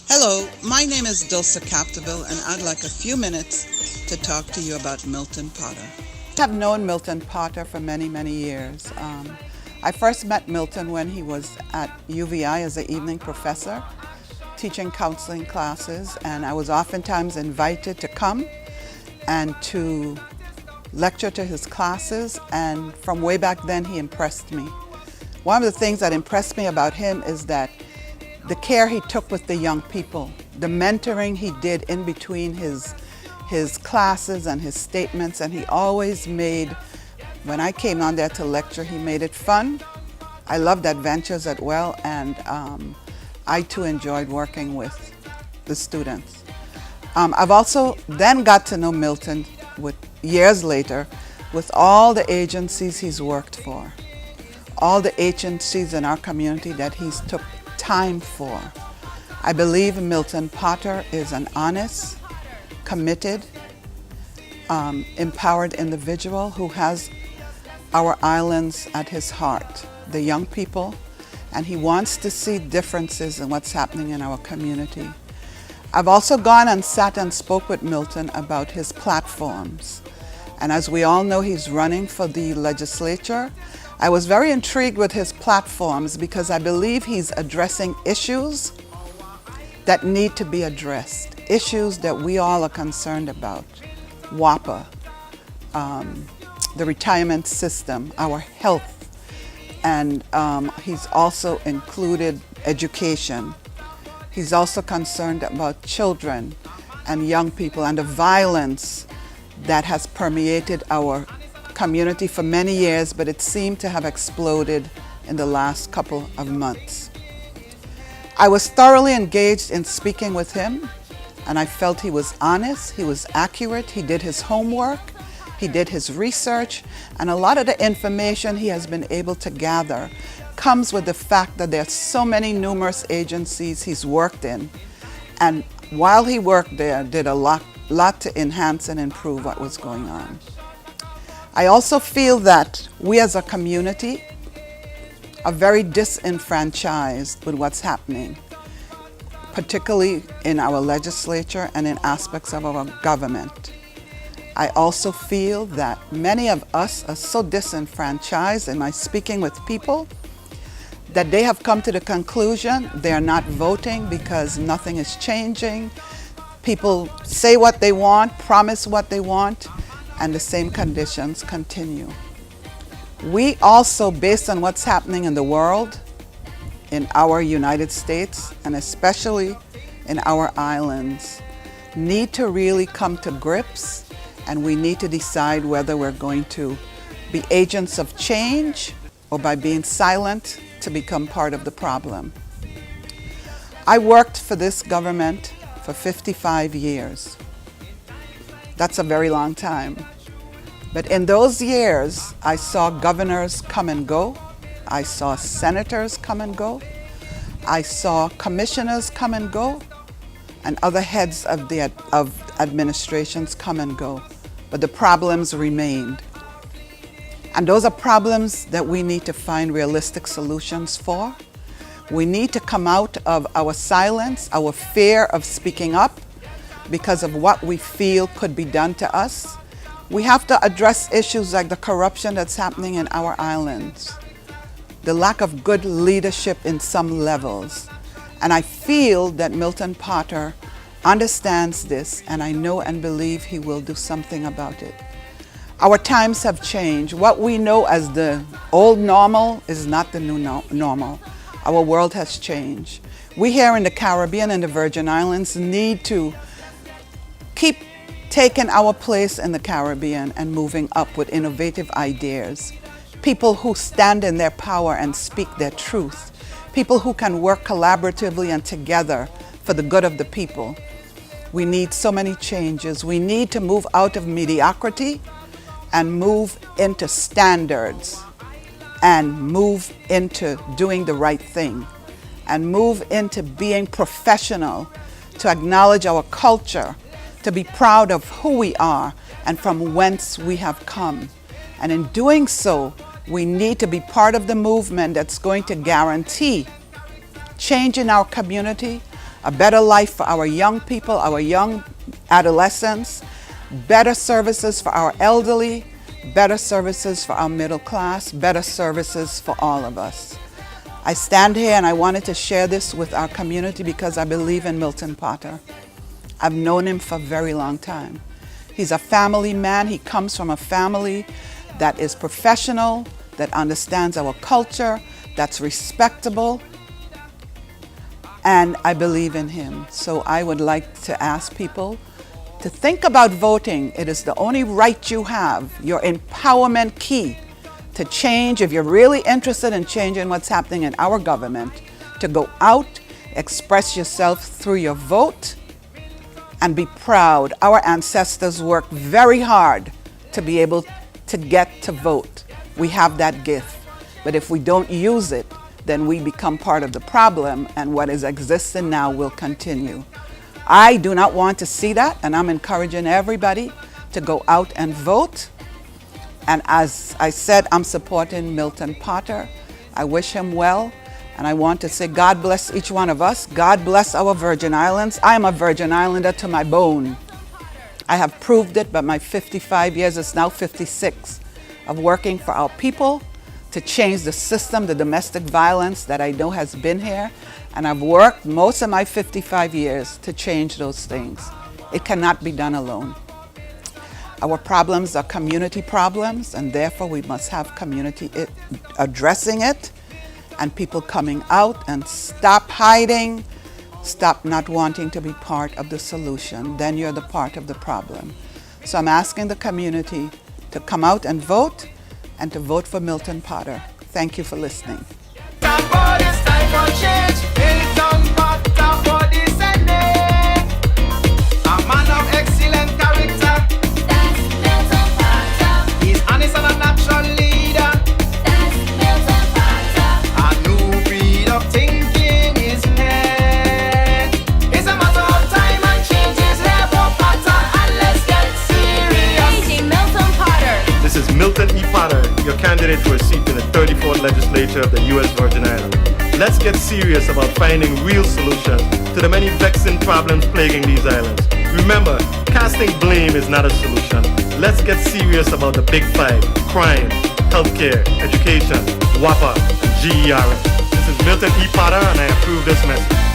Hello, my name is Dilsa Capdeville, and I'd like a few minutes to talk to you about Milton Potter. I've known Milton Potter for many, many years. I first met Milton when he was at UVI as an evening professor, teaching counseling classes, and I was oftentimes invited to come and to lecture to his classes, and from way back then he impressed me. One of the things that impressed me about him is that the care he took with the young people, the mentoring he did in between his classes and his statements, and he always made, when I came on there to lecture, he made it fun. I loved adventures as well, and I too enjoyed working with the students. I've also then got to know Milton years later with all the agencies he's worked for, all the agencies in our community that he's took time for. I believe Milton Potter is an honest, committed, empowered individual who has our islands at his heart, the young people, and he wants to see differences in what's happening in our community. I've also gone and sat and spoke with Milton about his platforms. And as we all know, he's running for the legislature. I was very intrigued with his platforms because I believe he's addressing issues that need to be addressed, issues that we all are concerned about. WAPA, the retirement system, our health, and he's also included education. He's also concerned about children and young people and the violence that has permeated our community for many years, but it seemed to have exploded in the last couple of months. I was thoroughly engaged in speaking with him, and I felt he was honest, he was accurate, he did his homework, he did his research, and a lot of the information he has been able to gather comes with the fact that there are so many numerous agencies he's worked in, and while he worked there, did a lot to enhance and improve what was going on. I also feel that we as a community are very disenfranchised with what's happening, particularly in our legislature and in aspects of our government. I also feel that many of us are so disenfranchised in my speaking with people that they have come to the conclusion they are not voting because nothing is changing. People say what they want, promise what they want, and the same conditions continue. We also, based on what's happening in the world, in our United States, and especially in our islands, need to really come to grips, and we need to decide whether we're going to be agents of change or by being silent to become part of the problem. I worked for this government for 55 years. That's a very long time. But in those years, I saw governors come and go. I saw senators come and go. I saw commissioners come and go, and other heads of administrations come and go. But the problems remained. And those are problems that we need to find realistic solutions for. We need to come out of our silence, our fear of speaking up because of what we feel could be done to us. We have to address issues like the corruption that's happening in our islands, the lack of good leadership in some levels. And I feel that Milton Potter understands this, and I know and believe he will do something about it. Our times have changed. What we know as the old normal is not the new normal. Our world has changed. We here in the Caribbean and the Virgin Islands need to keep taking our place in the Caribbean and moving up with innovative ideas. People who stand in their power and speak their truth. People who can work collaboratively and together for the good of the people. We need so many changes. We need to move out of mediocrity and move into standards, and move into doing the right thing, and move into being professional, to acknowledge our culture, to be proud of who we are and from whence we have come. And in doing so, we need to be part of the movement that's going to guarantee change in our community, a better life for our young people, our young adolescents, better services for our elderly, better services for our middle class, better services for all of us. I stand here and I wanted to share this with our community because I believe in Milton Potter. I've known him for a very long time. He's a family man. He comes from a family that is professional, that understands our culture, that's respectable, and I believe in him. So I would like to ask people to think about voting. It is the only right you have, your empowerment key to change. If you're really interested in changing what's happening in our government, to go out, express yourself through your vote, and be proud. Our ancestors worked very hard to be able to get to vote. We have that gift. But if we don't use it, then we become part of the problem, and what is existing now will continue. I do not want to see that, and I'm encouraging everybody to go out and vote. And as I said, I'm supporting Milton Potter. I wish him well, and I want to say God bless each one of us. God bless our Virgin Islands. I am a Virgin Islander to my bone. I have proved it by my 55 years, it's now 56, of working for our people to change the system, the domestic violence that I know has been here. And I've worked most of my 55 years to change those things. It cannot be done alone. Our problems are community problems, and therefore we must have community addressing it, and people coming out and stop hiding, stop not wanting to be part of the solution. Then you're the part of the problem. So I'm asking the community to come out and vote, and to vote for Milton Potter. Thank you for listening. Milton E. Potter, your candidate for a seat in the 34th Legislature of the U.S. Virgin Islands. Let's get serious about finding real solutions to the many vexing problems plaguing these islands. Remember, casting blame is not a solution. Let's get serious about the big five: crime, healthcare, education, WAPA, and GERS. This is Milton E. Potter, and I approve this message.